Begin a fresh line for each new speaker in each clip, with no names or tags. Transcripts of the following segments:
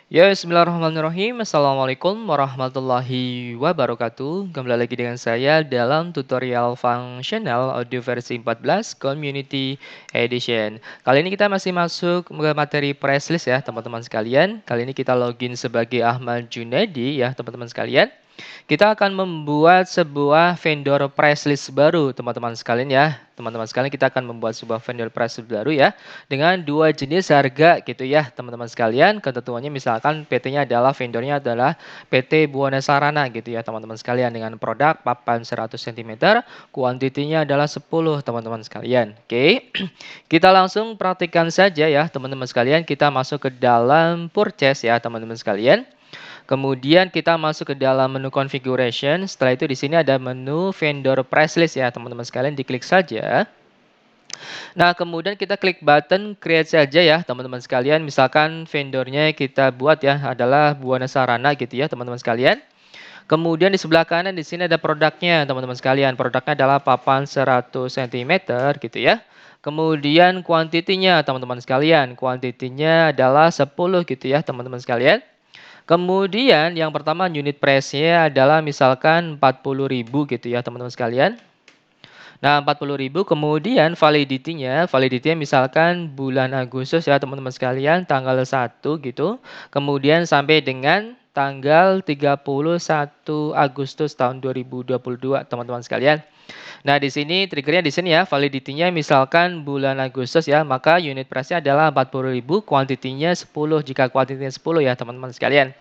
Ya, bismillahirrahmanirrahim. Assalamualaikum warahmatullahi wabarakatuh. Kembali lagi dengan saya dalam tutorial functional audio versi 14 Community Edition. Kali ini kita masih masuk ke materi press list ya, teman-teman sekalian. Kali ini kita login sebagai Ahmad Junaidi ya, teman-teman sekalian. Kita akan membuat sebuah vendor price list baru, teman-teman sekalian ya. Teman-teman sekalian, kita akan membuat sebuah vendor price list baru ya, dengan dua jenis harga gitu ya, teman-teman sekalian. Ketentuannya misalkan PT-nya adalah, vendornya adalah PT Buana Sarana gitu ya, teman-teman sekalian, dengan produk papan 100 cm, kuantitinya adalah 10, teman-teman sekalian. Oke, kita langsung praktikkan saja ya, teman-teman sekalian. Kita masuk ke dalam purchase ya, teman-teman sekalian. Kemudian kita masuk ke dalam menu configuration. Setelah itu di sini ada menu vendor price list ya, teman-teman sekalian, diklik saja. Nah, kemudian kita klik button create saja ya, teman-teman sekalian. Misalkan vendornya kita buat ya adalah Buana Sarana gitu ya, teman-teman sekalian. Kemudian di sebelah kanan di sini ada produknya, teman-teman sekalian. Produknya adalah papan 100 cm gitu ya. Kemudian kuantitinya, teman-teman sekalian. Kuantitinya adalah 10 gitu ya, teman-teman sekalian. Kemudian yang pertama unit price-nya adalah misalkan 40.000 gitu ya, teman-teman sekalian. Nah, 40.000, kemudian validity-nya misalkan bulan Agustus ya, teman-teman sekalian, tanggal 1 gitu. Kemudian sampai dengan tanggal 31 Agustus tahun 2022, teman-teman sekalian. Nah, di sini triggernya di sini ya, validity-nya misalkan bulan Agustus ya, maka unit price-nya adalah 40.000, kuantitinya 10, jika kuantitinya 10 ya, teman-teman sekalian.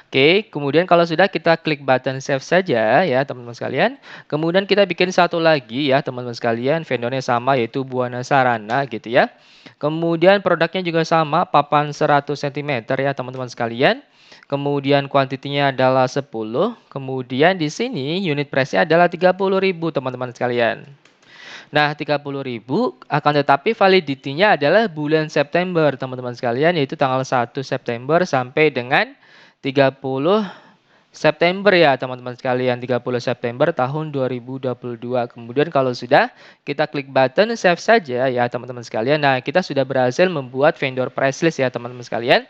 Oke, kemudian kalau sudah, kita klik button save saja ya, teman-teman sekalian. Kemudian kita bikin satu lagi ya, teman-teman sekalian, vendornya sama yaitu Buana Sarana gitu ya. Kemudian produknya juga sama, papan 100 cm ya, teman-teman sekalian. Kemudian kuantitinya adalah 10. Kemudian di sini unit price-nya adalah 30.000, teman-teman sekalian. Nah, 30.000, akan tetapi validity-nya adalah bulan September, teman-teman sekalian, yaitu tanggal 1 September sampai dengan 30 September ya, teman-teman sekalian, 30 September tahun 2022. Kemudian kalau sudah, kita klik button save saja ya, teman-teman sekalian. Nah, kita sudah berhasil membuat vendor price list ya, teman-teman sekalian.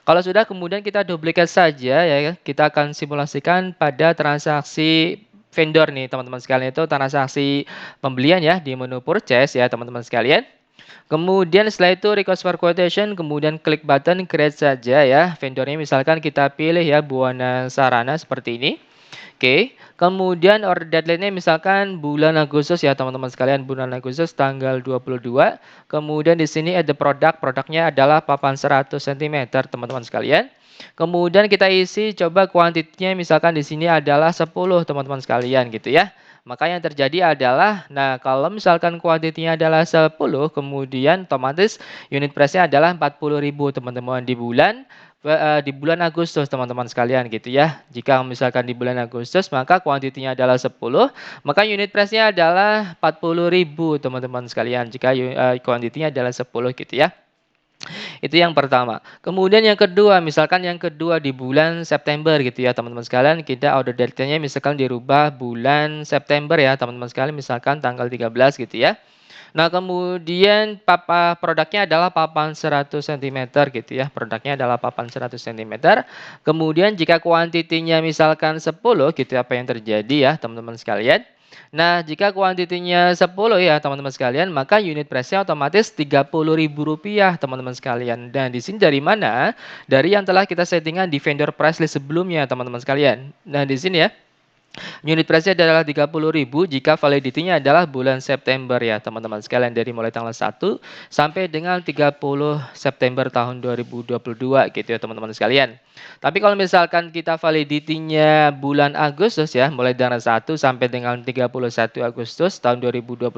Kalau sudah, kemudian kita duplicate saja ya. Kita akan simulasikan pada transaksi vendor nih, teman-teman sekalian, itu transaksi pembelian ya di menu purchase ya, teman-teman sekalian. Kemudian setelah itu request for quotation, kemudian klik button create saja ya. Vendornya misalkan kita pilih ya Buana Sarana seperti ini. Oke, kemudian order deadline-nya misalkan bulan Agustus ya, teman-teman sekalian, bulan Agustus tanggal 22. Kemudian di sini ada produknya adalah papan 100 cm, teman-teman sekalian. Kemudian kita isi coba kuantitinya misalkan di sini adalah 10, teman-teman sekalian gitu ya. Maka yang terjadi adalah, nah kalau misalkan kuantitinya adalah 10, kemudian otomatis unit price-nya adalah 40.000, teman-teman, di bulan Agustus, teman-teman sekalian gitu ya. Jika misalkan di bulan Agustus, maka kuantitinya adalah 10, maka unit price-nya adalah 40.000, teman-teman sekalian. Jika kuantitinya adalah 10 gitu ya. Itu yang pertama. Kemudian yang kedua, misalkan yang kedua di bulan September gitu ya, teman-teman sekalian, kita order date-nya misalkan dirubah bulan September ya, teman-teman sekalian, misalkan tanggal 13 gitu ya. Nah, kemudian produknya adalah papan 100 cm gitu ya. Produknya adalah papan 100 cm. Kemudian jika kuantitinya misalkan 10 gitu, apa yang terjadi ya, teman-teman sekalian? Nah, jika kuantitinya 10 ya, teman-teman sekalian, maka unit price-nya otomatis Rp30.000, teman-teman sekalian. Dan di sini dari mana? Dari yang telah kita settingan di vendor price list sebelumnya, teman-teman sekalian. Nah, di sini ya. Unit price-nya adalah 30.000 jika validity-nya adalah bulan September ya, teman-teman sekalian, dari mulai tanggal 1 sampai dengan 30 September tahun 2022 gitu ya, teman-teman sekalian. Tapi kalau misalkan kita validity-nya bulan Agustus ya, mulai tanggal 1 sampai dengan 31 Agustus tahun 2022,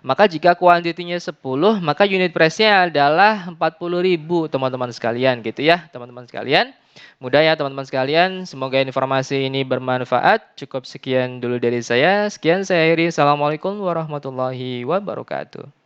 maka jika kuantitinya 10, maka unit price-nya adalah 40.000, teman-teman sekalian gitu ya, teman-teman sekalian. Mudah ya, teman-teman sekalian. Semoga informasi ini bermanfaat. Cukup sekian dulu dari saya. Sekian, saya akhiri. Assalamualaikum warahmatullahi wabarakatuh.